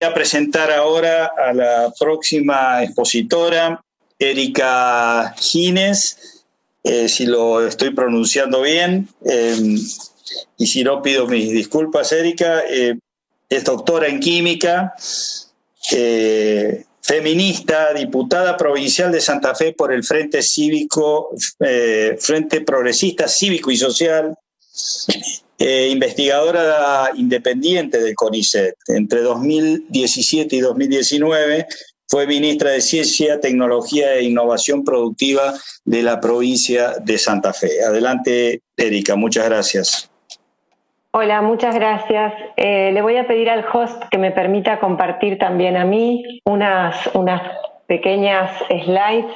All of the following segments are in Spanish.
Voy a presentar ahora a la próxima expositora, Erika Gines, si lo estoy pronunciando bien, y si no pido mis disculpas. Erika es doctora en química, feminista, diputada provincial de Santa Fe por el Frente Progresista Cívico y Social, investigadora independiente del CONICET. Entre 2017 y 2019 fue ministra de Ciencia, Tecnología e Innovación Productiva de la provincia de Santa Fe. Adelante, Erika, muchas gracias. Hola, muchas gracias. Le voy a pedir al host que me permita compartir también a mí unas pequeñas slides.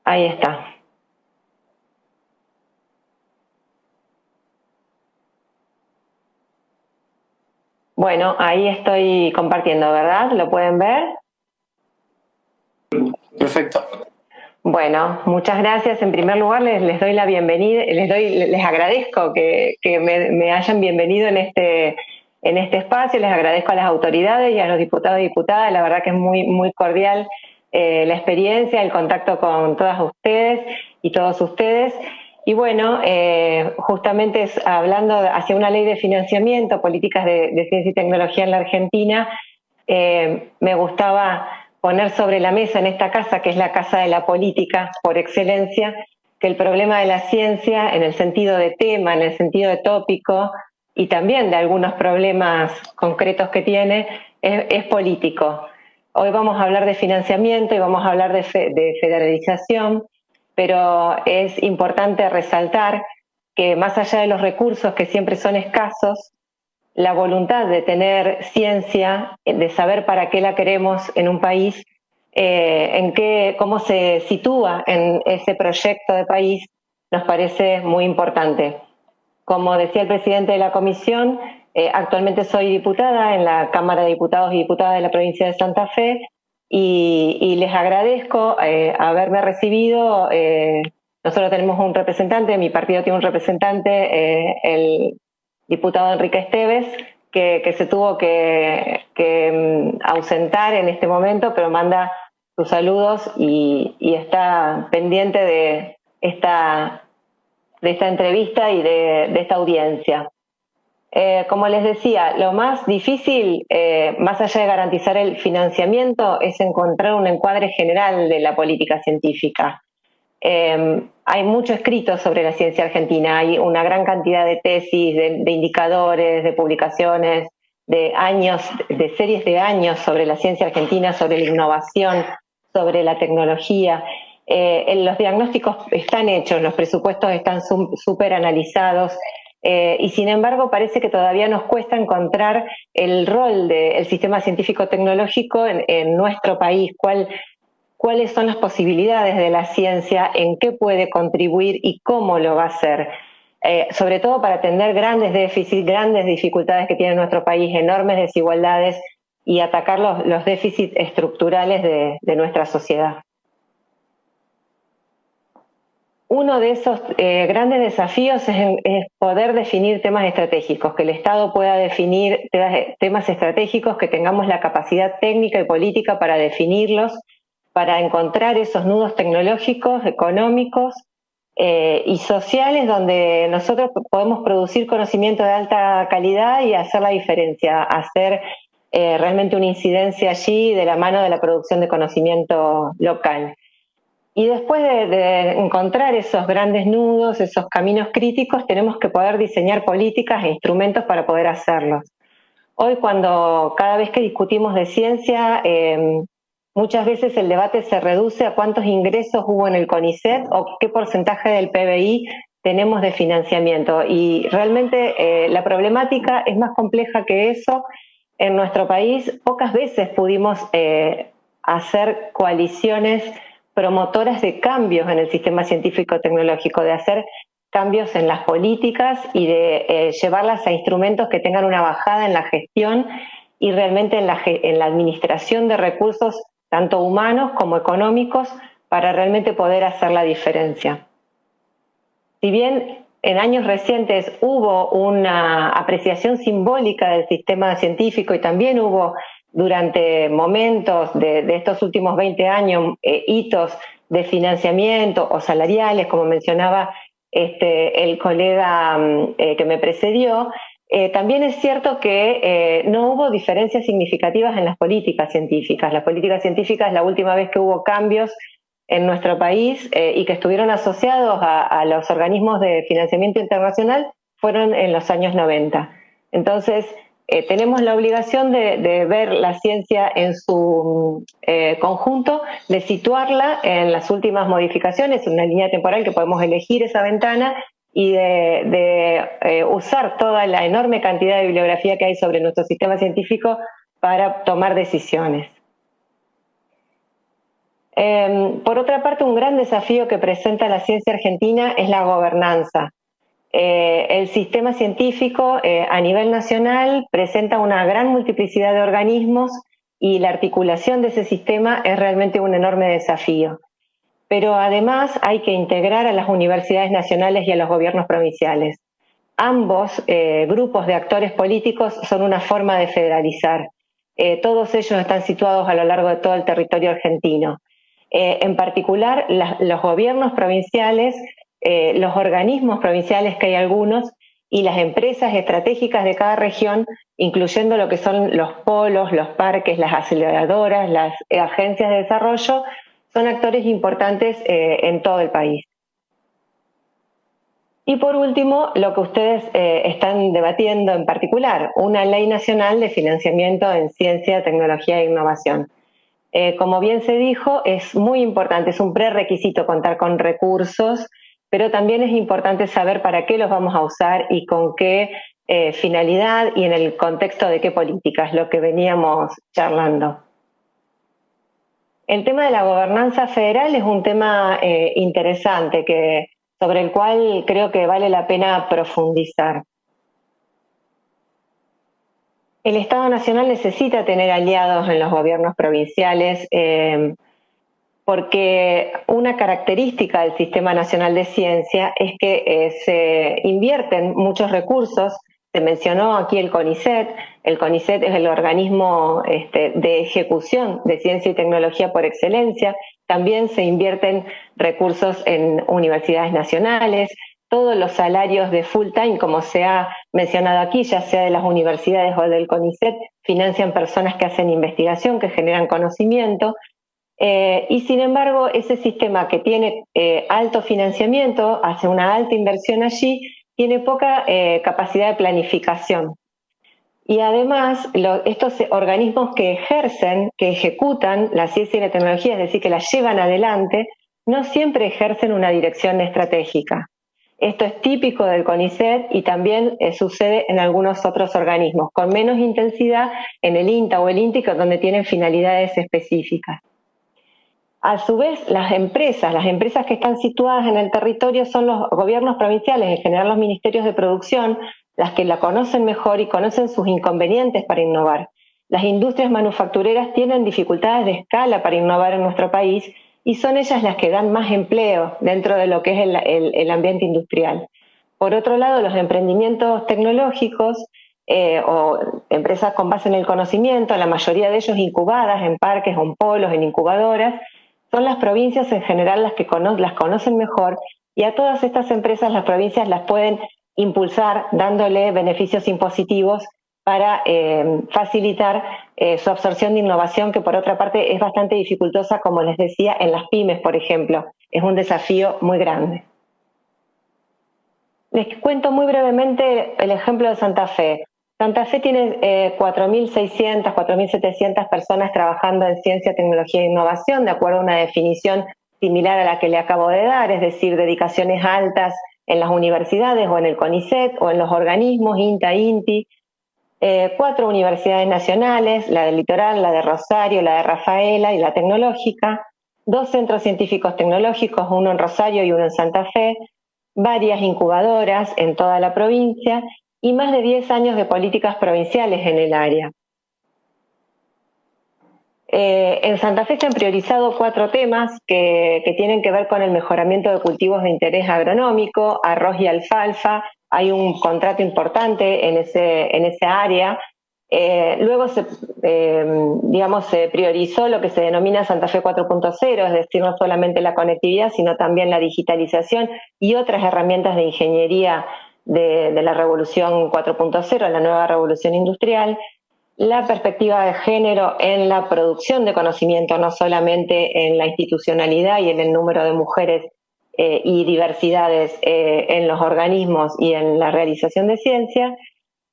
Ahí está. Bueno, ahí estoy compartiendo, ¿verdad? ¿Lo pueden ver? Perfecto. Bueno, muchas gracias. En primer lugar, les doy la bienvenida, les agradezco que me hayan bienvenido en este espacio. Les agradezco a las autoridades y a los diputados y diputadas. La verdad que es muy cordial la experiencia, el contacto con todas ustedes y todos ustedes. Y bueno, justamente hablando hacia una ley de financiamiento, políticas de ciencia y tecnología en la Argentina, me gustaba poner sobre la mesa en esta casa, que es la casa de la política por excelencia, que el problema de la ciencia, en el sentido de tema, en el sentido de tópico, y también de algunos problemas concretos que tiene, es político. Hoy vamos a hablar de financiamiento y vamos a hablar de federalización, pero es importante resaltar que más allá de los recursos que siempre son escasos, la voluntad de tener ciencia, de saber para qué la queremos en un país, cómo se sitúa en ese proyecto de país, nos parece muy importante. Como decía el presidente de la comisión, actualmente soy diputada en la Cámara de Diputados y Diputadas de la provincia de Santa Fe, y les agradezco haberme recibido. Nosotros tenemos un representante, mi partido tiene un representante, el diputado Enrique Esteves, que se tuvo que ausentar en este momento, pero manda sus saludos y está pendiente de esta entrevista y de esta audiencia. Como les decía, lo más difícil, más allá de garantizar el financiamiento, es encontrar un encuadre general de la política científica. Hay mucho escrito sobre la ciencia argentina, hay una gran cantidad de tesis, de indicadores, de publicaciones, de años, de series de años sobre la ciencia argentina, sobre la innovación, sobre la tecnología. Los diagnósticos están hechos, los presupuestos están súper analizados, y sin embargo parece que todavía nos cuesta encontrar el rol del sistema científico-tecnológico en nuestro país, cuáles son las posibilidades de la ciencia, en qué puede contribuir y cómo lo va a hacer. Sobre todo para atender grandes déficits, grandes dificultades que tiene nuestro país, enormes desigualdades, y atacar los déficits estructurales de nuestra sociedad. Uno de esos grandes desafíos es poder definir temas estratégicos, que el Estado pueda definir temas estratégicos, que tengamos la capacidad técnica y política para definirlos, para encontrar esos nudos tecnológicos, económicos y sociales, donde nosotros podemos producir conocimiento de alta calidad y hacer la diferencia, hacer realmente una incidencia allí de la mano de la producción de conocimiento local. Y después de encontrar esos grandes nudos, esos caminos críticos, tenemos que poder diseñar políticas e instrumentos para poder hacerlos. Hoy, cada vez que discutimos de ciencia, muchas veces el debate se reduce a cuántos ingresos hubo en el CONICET o qué porcentaje del PBI tenemos de financiamiento. Y realmente la problemática es más compleja que eso. En nuestro país pocas veces pudimos hacer coaliciones promotoras de cambios en el sistema científico-tecnológico, de hacer cambios en las políticas y de llevarlas a instrumentos que tengan una bajada en la gestión y realmente en la administración de recursos tanto humanos como económicos, para realmente poder hacer la diferencia. Si bien en años recientes hubo una apreciación simbólica del sistema científico y también hubo durante momentos de estos últimos 20 años, hitos de financiamiento o salariales, como mencionaba el colega que me precedió, también es cierto que no hubo diferencias significativas en las políticas científicas. Las políticas científicas, la última vez que hubo cambios en nuestro país y que estuvieron asociados a los organismos de financiamiento internacional fueron en los años 90. Entonces, tenemos la obligación de ver la ciencia en su conjunto, de situarla en las últimas modificaciones, en una línea temporal que podemos elegir esa ventana y de usar toda la enorme cantidad de bibliografía que hay sobre nuestro sistema científico para tomar decisiones. Por otra parte, un gran desafío que presenta la ciencia argentina es la gobernanza. El sistema científico a nivel nacional presenta una gran multiplicidad de organismos y la articulación de ese sistema es realmente un enorme desafío. Pero además hay que integrar a las universidades nacionales y a los gobiernos provinciales. Ambos grupos de actores políticos son una forma de federalizar. Todos ellos están situados a lo largo de todo el territorio argentino. En particular, los gobiernos provinciales, los organismos provinciales, que hay algunos, y las empresas estratégicas de cada región, incluyendo lo que son los polos, los parques, las aceleradoras, las agencias de desarrollo, son actores importantes en todo el país. Y por último, lo que ustedes están debatiendo en particular, una ley nacional de financiamiento en ciencia, tecnología e innovación. Como bien se dijo, es muy importante, es un prerequisito contar con recursos, pero también es importante saber para qué los vamos a usar y con qué finalidad y en el contexto de qué políticas, lo que veníamos charlando. El tema de la gobernanza federal es un tema interesante sobre el cual creo que vale la pena profundizar. El Estado Nacional necesita tener aliados en los gobiernos provinciales porque una característica del Sistema Nacional de Ciencia es que se invierten muchos recursos. Se mencionó aquí el CONICET. El CONICET es el organismo de ejecución de ciencia y tecnología por excelencia. También se invierten recursos en universidades nacionales. Todos los salarios de full time, como se ha mencionado aquí, ya sea de las universidades o del CONICET, financian personas que hacen investigación, que generan conocimiento. Y sin embargo, ese sistema que tiene alto financiamiento, hace una alta inversión allí, tiene poca capacidad de planificación. Y además, estos organismos que ejercen, que ejecutan la ciencia y la tecnología, es decir, que la llevan adelante, no siempre ejercen una dirección estratégica. Esto es típico del CONICET y también sucede en algunos otros organismos, con menos intensidad en el INTA o el INTI, donde tienen finalidades específicas. A su vez, las empresas que están situadas en el territorio son los gobiernos provinciales, en general los ministerios de producción, las que la conocen mejor y conocen sus inconvenientes para innovar. Las industrias manufactureras tienen dificultades de escala para innovar en nuestro país y son ellas las que dan más empleo dentro de lo que es el ambiente industrial. Por otro lado, los emprendimientos tecnológicos o empresas con base en el conocimiento, la mayoría de ellos incubadas en parques o en polos, en incubadoras, son las provincias en general las que las conocen mejor y a todas estas empresas las provincias las pueden impulsar dándole beneficios impositivos para facilitar su absorción de innovación, que por otra parte es bastante dificultosa, como les decía, en las pymes, por ejemplo. Es un desafío muy grande. Les cuento muy brevemente el ejemplo de Santa Fe. Santa Fe tiene 4.600, 4.700 personas trabajando en ciencia, tecnología e innovación, de acuerdo a una definición similar a la que le acabo de dar, es decir, dedicaciones altas en las universidades o en el CONICET o en los organismos INTA, INTI. 4 universidades nacionales, la del Litoral, la de Rosario, la de Rafaela y la Tecnológica, 2 centros científicos tecnológicos, uno en Rosario y uno en Santa Fe, varias incubadoras en toda la provincia y más de 10 años de políticas provinciales en el área. En Santa Fe se han priorizado 4 temas que tienen que ver con el mejoramiento de cultivos de interés agronómico, arroz y alfalfa. Hay un contrato importante en esa área Luego se priorizó lo que se denomina Santa Fe 4.0, es decir, no solamente la conectividad, sino también la digitalización y otras herramientas de ingeniería de la revolución 4.0, la nueva revolución industrial. La perspectiva de género en la producción de conocimiento, no solamente en la institucionalidad y en el número de mujeres y diversidades en los organismos y en la realización de ciencia.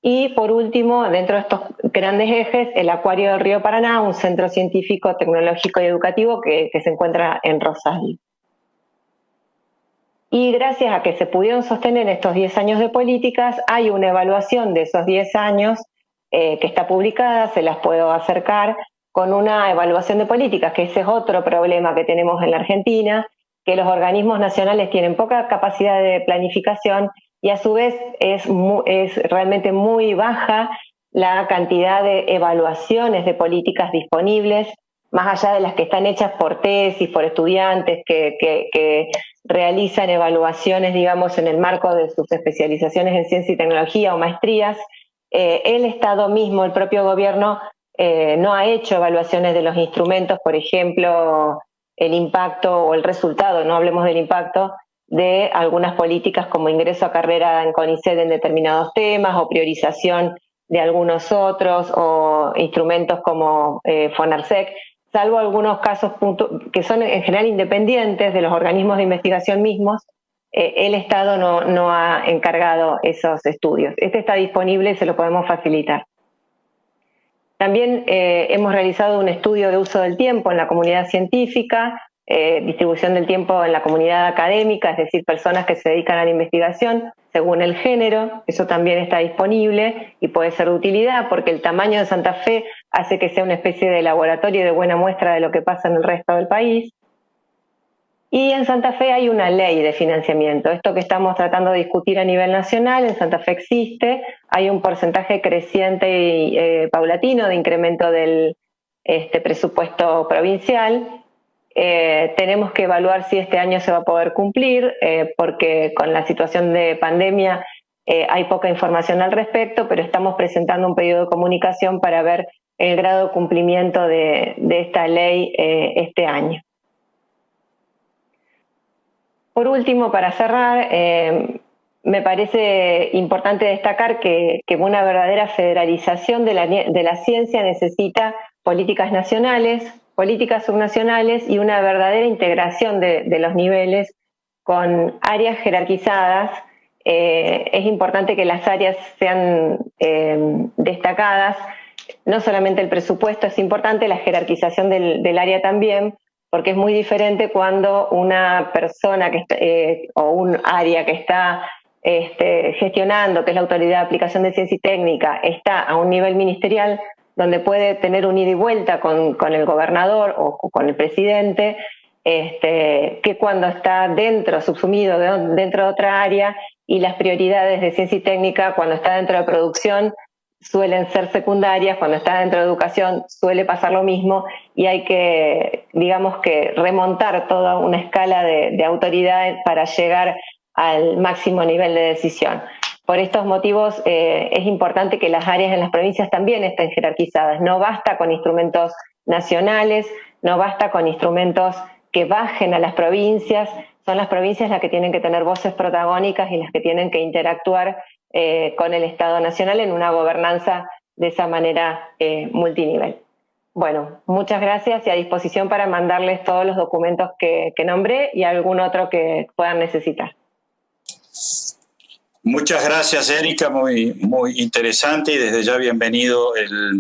Y por último, dentro de estos grandes ejes, el Acuario del Río Paraná, un centro científico, tecnológico y educativo que se encuentra en Rosario. Y gracias a que se pudieron sostener estos 10 años de políticas, hay una evaluación de esos 10 años que está publicada, se las puedo acercar, con una evaluación de políticas, que ese es otro problema que tenemos en la Argentina, que los organismos nacionales tienen poca capacidad de planificación y a su vez es realmente muy baja la cantidad de evaluaciones de políticas disponibles, más allá de las que están hechas por tesis, por estudiantes que realizan evaluaciones, digamos, en el marco de sus especializaciones en ciencia y tecnología o maestrías. El Estado mismo, el propio gobierno, no ha hecho evaluaciones de los instrumentos, por ejemplo, el impacto o el resultado, no hablemos del impacto, de algunas políticas como ingreso a carrera en CONICET en determinados temas o priorización de algunos otros o instrumentos como FONARSEC, salvo algunos casos que son en general independientes de los organismos de investigación mismos. El Estado no ha encargado esos estudios. Este está disponible y se lo podemos facilitar. También hemos realizado un estudio de uso del tiempo en la comunidad científica, distribución del tiempo en la comunidad académica, es decir, personas que se dedican a la investigación según el género. Eso también está disponible y puede ser de utilidad porque el tamaño de Santa Fe hace que sea una especie de laboratorio de buena muestra de lo que pasa en el resto del país. Y en Santa Fe hay una ley de financiamiento. Esto que estamos tratando de discutir a nivel nacional, en Santa Fe existe, hay un porcentaje creciente y paulatino de incremento del presupuesto provincial. Tenemos que evaluar si este año se va a poder cumplir, porque con la situación de pandemia hay poca información al respecto, pero estamos presentando un pedido de comunicación para ver el grado de cumplimiento de esta ley este año. Por último, para cerrar, me parece importante destacar que una verdadera federalización de la ciencia necesita políticas nacionales, políticas subnacionales y una verdadera integración de los niveles con áreas jerarquizadas. Es importante que las áreas sean destacadas. No solamente el presupuesto es importante, la jerarquización del área también, porque es muy diferente cuando una persona o un área que está gestionando, que es la Autoridad de Aplicación de Ciencia y Técnica, está a un nivel ministerial donde puede tener un ida y vuelta con el gobernador o con el presidente, que cuando está subsumido dentro de otra área, y las prioridades de ciencia y técnica cuando está dentro de producción suelen ser secundarias, cuando está dentro de educación suele pasar lo mismo, y hay que, digamos que, remontar toda una escala de autoridad para llegar al máximo nivel de decisión. Por estos motivos es importante que las áreas en las provincias también estén jerarquizadas. No basta con instrumentos nacionales, no basta con instrumentos que bajen a las provincias, son las provincias las que tienen que tener voces protagónicas y las que tienen que interactuar con el Estado Nacional en una gobernanza de esa manera multinivel. Bueno, muchas gracias y a disposición para mandarles todos los documentos que nombré y algún otro que puedan necesitar. Muchas gracias, Erika, muy interesante, y desde ya bienvenido el